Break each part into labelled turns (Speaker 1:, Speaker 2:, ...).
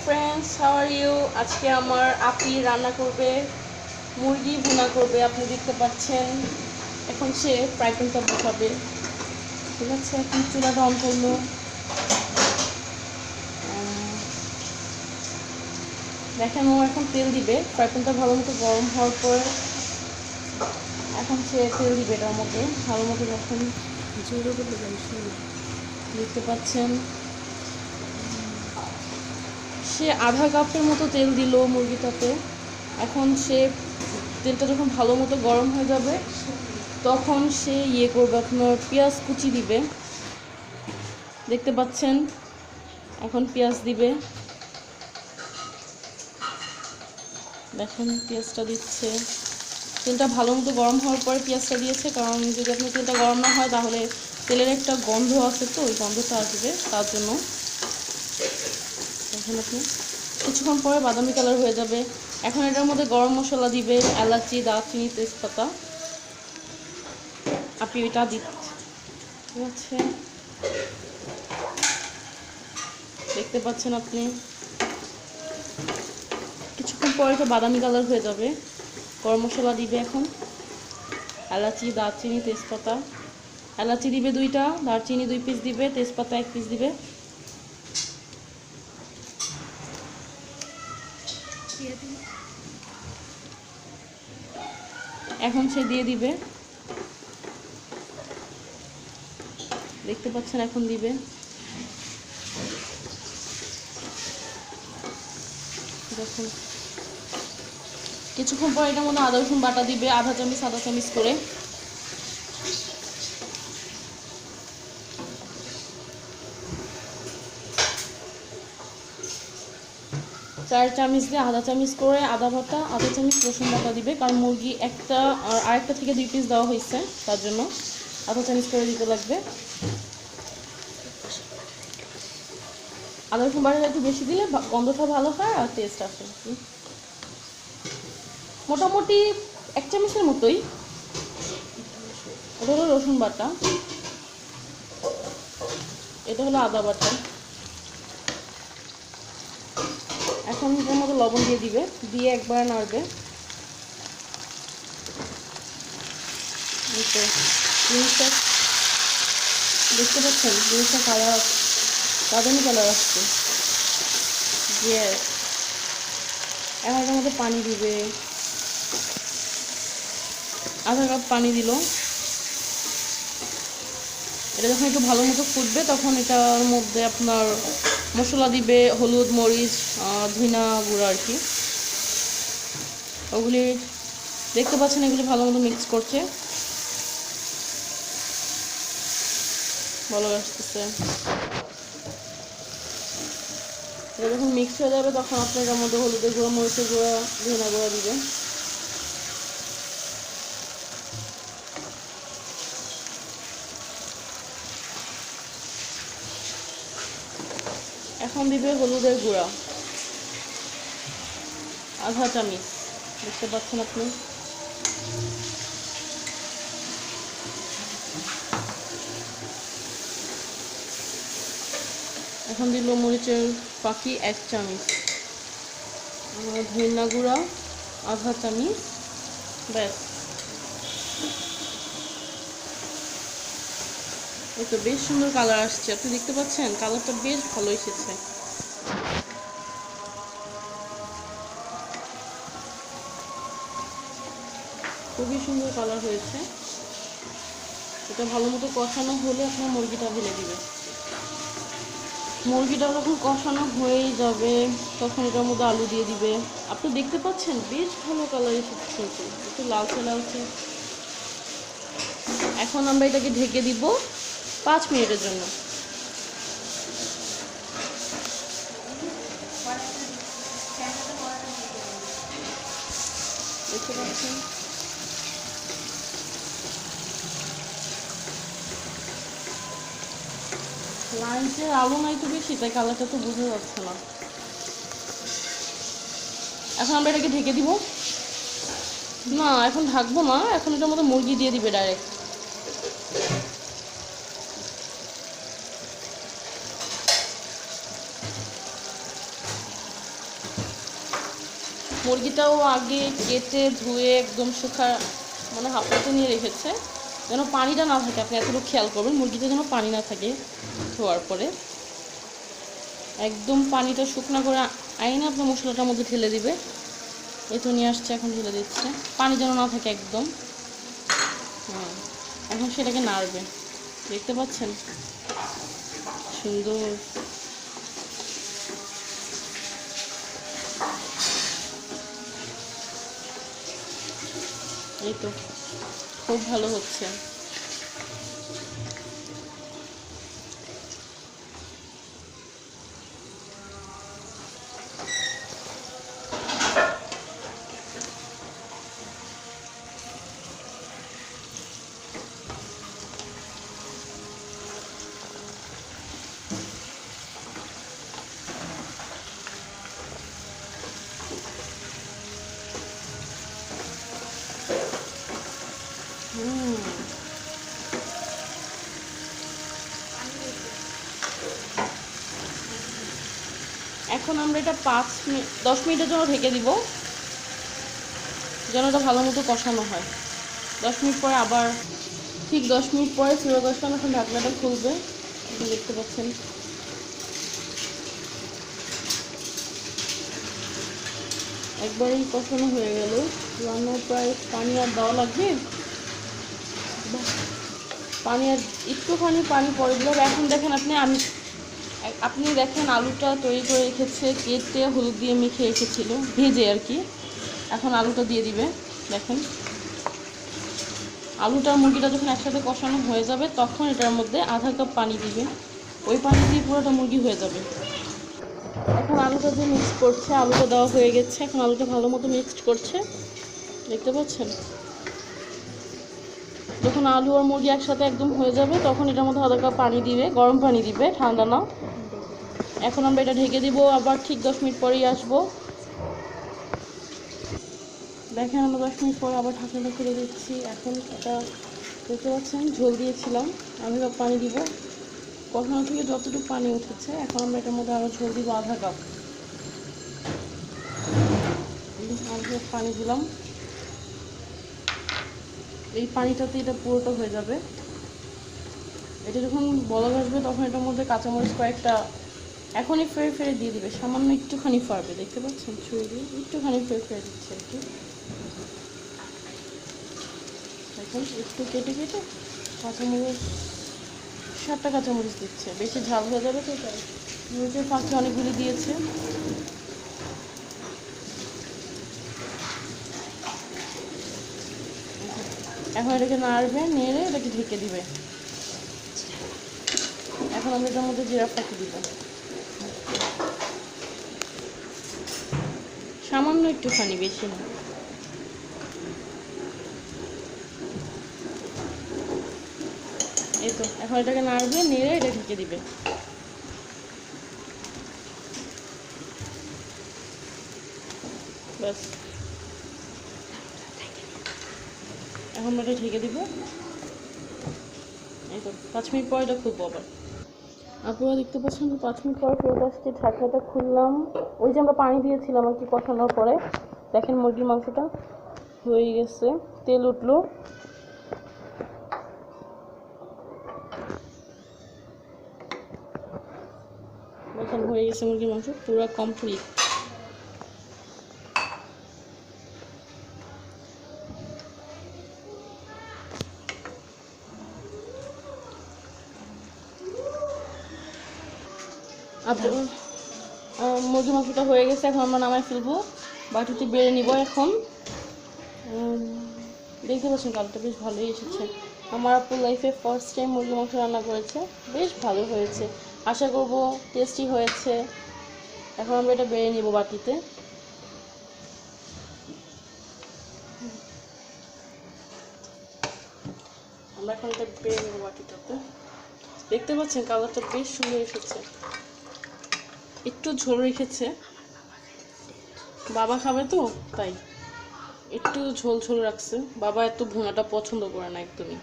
Speaker 1: friends, how are you? আজকে আমার আপি রান্না করবে মুরগি ভুনা করবে। আপনি দেখতে পাচ্ছেন এখন সে ফ্রাই প্যানটা বসাবে। ঠিক আছে, এখন চুলাটা অন করলো। দেখেন ও এখন তেল দিবে। ফ্রাই প্যানটা ভালো মতো গরম হওয়ার পর এখন সে তেল দিবে এটার মধ্যে ভালো মতো। যখন দেখতে পাচ্ছেন সে আধা কাপের মতো তেল দিল মুরগিটাতে। এখন সে তেলটা যখন ভালো মতো গরম হয়ে যাবে তখন সে করবে, আপনার পেঁয়াজ কুচি দিবে। দেখতে পাচ্ছেন এখন পেঁয়াজ দিবে। দেখেন পেঁয়াজটা দিচ্ছে। তেলটা ভালো মতো গরম হওয়ার পরে পেঁয়াজটা দিয়েছে, কারণ যদি আপনার তেলটা গরম না হয় তাহলে তেলের একটা গন্ধ আছে, তো ওই গন্ধটা আসবে, তার জন্য। এখন আপনি কিছুক্ষণ পরে বাদামি কালার হয়ে যাবে। এখন এটার মধ্যে গরম মশলা দিবে, এলাচি, দারচিনি, তেজপাতা। আপনি এটা দিচ্ছে, ঠিক আছে, দেখতে পাচ্ছেন আপনি। কিছুক্ষণ পরে এটা বাদামি কালার হয়ে যাবে। গরম মশলা দিবে এখন, এলাচি, দারচিনি, তেজপাতা। এলাচি দিবে 2টা, দারচিনি 2 পিস দিবে, তেজপাতা 1 পিস দিবে। এখন সে দিয়ে দিবে, দেখতে পাচ্ছেন এখন দিবে। দেখুন কিছুক্ষণ পর এটার মধ্যে আদা রসুন বাটা দিবে, আধা চামচ আধা চামচ করে। চার চামচ দিয়ে আধা চামচ করে আদা বাটা, আধা চামচ রসুন বাটা দিবে, কারণ মুরগি একটা আর আরেকটা থেকে 2 পিস দেওয়া হয়েছে, তার জন্য আধা চামচ করে দিতে লাগবে। আদা রসুন বাটা একটু বেশি দিলে গন্ধটা ভালো হয় আর টেস্ট আসে। মোটামুটি 1 চামচের মতোই। এটা হলো রসুন বাটা, এটা হলো আদা বাটা। এখন এর মধ্যে লবণ দিয়ে দিবে, দিয়ে একবার নাড়বে। জিনিসটা দেখতে পাচ্ছেন, জিনিসটা কালার বাদামি কালার আসছে। এখন এটার মধ্যে পানি দিবে, আধা কাপ পানি দিল। এটা যখন একটু ভালো মতো ফুটবে তখন এটার মধ্যে আপনার মশলা দিবে, হলুদ, মরিচ, ধনিয়া গুঁড়া আর কি। ওগুলি দেখতে পাচ্ছেন, এগুলি ভালো মতো মিক্স করছে, ভালো আসতেছে। এটা যখন মিক্স হয়ে যাবে তখন আপনার এটার মধ্যে হলুদের গুঁড়া, মরিচের গুঁড়া, ধনিয়া গুঁড়া দিবে। এখন দিবে হলুদের গুঁড়া আধা চামচ, দেখতে পাচ্ছেন আপনি। এখন দিল মরিচের ফাঁকি 1 চামচ, ধনিয়া গুঁড়া আধা চামচ, ব্যাস। এই তো বেশ সুন্দর কালার আসছে, আপনি দেখতে পাচ্ছেন কালারটা বেশ ভালো এসেছে। খুবই সুন্দর কালার হয়েছে। এটা ভালো মতো কষানো হলে আপনার মুরগিটা ঢেলে দিবে। মুরগিটা যখন কষানো হয়েই যাবে তখন এটার মধ্যে আলু দিয়ে দিবে। আপনি দেখতে পাচ্ছেন বেশ ভালো কালার এসেছে, কিন্তু একটু লালচে লালচে। এখন আমরা এটাকে ঢেকে দিব 5 মিনিটের জন্য। দেখতে পাচ্ছেন লাইটের আলো নাই তো বেশি, তাই কালারটা তো বোঝা যাচ্ছে না। এখন আমরা এটাকে ঢেকে দিব। না, এখন ঢাকবো না, এখন এটার মধ্যে মুরগি দিয়ে দিবে ডাইরেক্ট। মুরগিটাও আগে কেটে ধুয়ে একদম মানে হাঁপাতে নিয়ে রেখেছে, যেন পানিটা না থাকে। আপনি এতটুকু খেয়াল করবেন, মুরগিতে যেন পানি না থাকে। ধোয়ার পরে একদম পানিটা শুকনা করে আইনে আপনার মশলাটার মধ্যে ঢেলে দিবে। এই তো নিয়ে আসছে, এখন ঢেলে দিচ্ছে, পানি যেন না থাকে একদম। এখন সেটাকে নাড়বে, দেখতে পাচ্ছেন সুন্দর। এই তো খুব ভালো হচ্ছে। এখন আমরা এটা 10 মিনিটের জন্য ঢেকে দিব, যেন এটা ভালো মতো কষানো হয়। 10 মিনিট পরে আবার, ঠিক 10 মিনিট পরে ফিরে আসলাম। এখন ঢাকনাটা খুলবে, দেখতে পাচ্ছেন। একবারেই কষানো হয়ে গেল। রান্না প্রায়, পানি আর দেওয়া লাগবে, পানি আর একটুখানি পানি পরে দিল। এখন দেখেন আপনি দেখেন আলুটা তৈরি করে রেখেছে, কেটে হলুদ দিয়ে মেখে রেখেছিল, ভেজে আর কি। এখন আলুটা দিয়ে দিবে। দেখেন আলুটা মুরগিটা যখন একসাথে কষানো হয়ে যাবে, তখন এটার মধ্যে আধা কাপ পানি দিবে। ওই পানি দিয়ে পুরোটা মুরগি হয়ে যাবে। এখন আলুটা দিয়ে মিক্স করছে, আলুটা দেওয়া হয়ে গেছে। এখন আলুটা ভালো মতো মিক্সড করছে, দেখতে পাচ্ছেন। যখন আলু আর মুরগি একসাথে একদম হয়ে যাবে, তখন এটার মধ্যে আধা কাপ পানি দিবে, গরম পানি দিবে, ঠান্ডা না। এখন আমরা এটা ঢেকে দিব, আবার ঠিক 10 মিনিট পরেই আসবো। দেখেন আমরা 10 মিনিট পরে আবার ঢাকনাটা খুলে দিচ্ছি। এখন এটা দেখতে পাচ্ছেন, ঝোল দিয়েছিলাম, আধা কাপ পানি দিব। কষানো থেকে যতটুকু পানি উঠেছে, এখন আমরা এটার মধ্যে আরও ঝোল দিব আধা কাপ। পানি দিলাম, এই পানিটাতে এটা পুরোটা হয়ে যাবে। এটা যখন বলক আসবে, তখন এটার মধ্যে কাঁচামরিচ কয়েকটা এখনই ফেরে ফেরে দিয়ে দিবে, সামান্য একটুখানি ফাড়বে, দেখতে পাচ্ছেন, ছুঁয়ে দিয়ে একটুখানি ফেরে ফেরে দিচ্ছে আর কি। এখন একটু কেটে কেটে কাঁচামরিচ, 7টা কাঁচামরিচ দিচ্ছে, বেশি ঝাল হয়ে যাবে তো তাই। মরিচের ফাঁকে অনেকগুলি দিয়েছে। এখন এটাকে নাড়বে, নেড়ে এটাকে ঢেকে দিবে। এখন আমরা এটার মধ্যে জিরা ফাঁকি দিব, সামান্য একটুখানি, বেশি না। এই তো এখন এটাকে নাড়বে, নেড়ে এটা ঢেকে দিবে। ব্যাস, এখন এটা ঢেকে দিব। এই তো 5 মিনিট পর এটা খুলবো আবার। আপনারা দেখতে পাচ্ছেন যে 5 মিনিট পর ফেরত আসছে, ঢাকনাটা খুললাম। ওই যে আমরা পানি দিয়েছিলাম আর কি কষানোর পরে, দেখেন মুরগির মাংসটা হয়ে গেছে, তেল উঠলো। এখন হয়ে গেছে মুরগির মাংস পুরো কমপ্লিট। মুরগির মাংসটা হয়ে গেছে, এখন আমরা নামাই ফেলবো, বাটিতে বেড়ে নিব। এখন দেখতে পাচ্ছেন কালারটা বেশ ভালোই এসেছে। আমার আপু লাইফে ফার্স্ট টাইম মুরগির মাংস রান্না করেছে, বেশ ভালো হয়েছে, আশা করব টেস্টি হয়েছে। এখন আমরা এটা বেড়ে নিব বাটিতে। আমরা এখন এটা বেড়ে নেব বাটিটাতে। দেখতে পাচ্ছেন কালারটা বেশ সুন্দর এসেছে। একটু ঝোল রেখেছে, বাবা খাবে তো তাই একটু ঝোল ঝোল রাখছে। বাবা এত ভুনাটা পছন্দ করে না একদমই।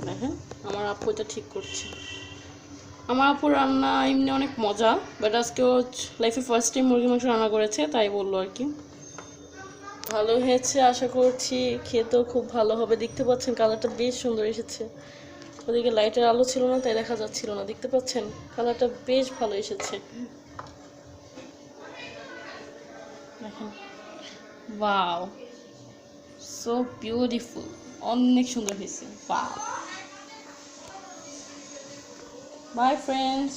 Speaker 1: দেখেন আমার আপু এটা ঠিক করছে। আমার আপুর রান্না এমনি অনেক মজা, বাট আজকে ও লাইফে ফার্স্ট টাইম মুরগি মাংস রান্না করেছে, তাই বললো আর কি। ভালো হয়েছে আশা করছি, খেতেও খুব ভালো হবে। দেখতে পাচ্ছেন কালারটা বেশ সুন্দর এসেছে। ওদিকে লাইটের আলো ছিল না তাই দেখা যাচ্ছিল না, দেখতে পাচ্ছেন কালারটা বেশ ভালো এসেছে। দেখেন, ওয়াও, সো বিউটিফুল, অনেক সুন্দর হয়েছে। Wow, by friends.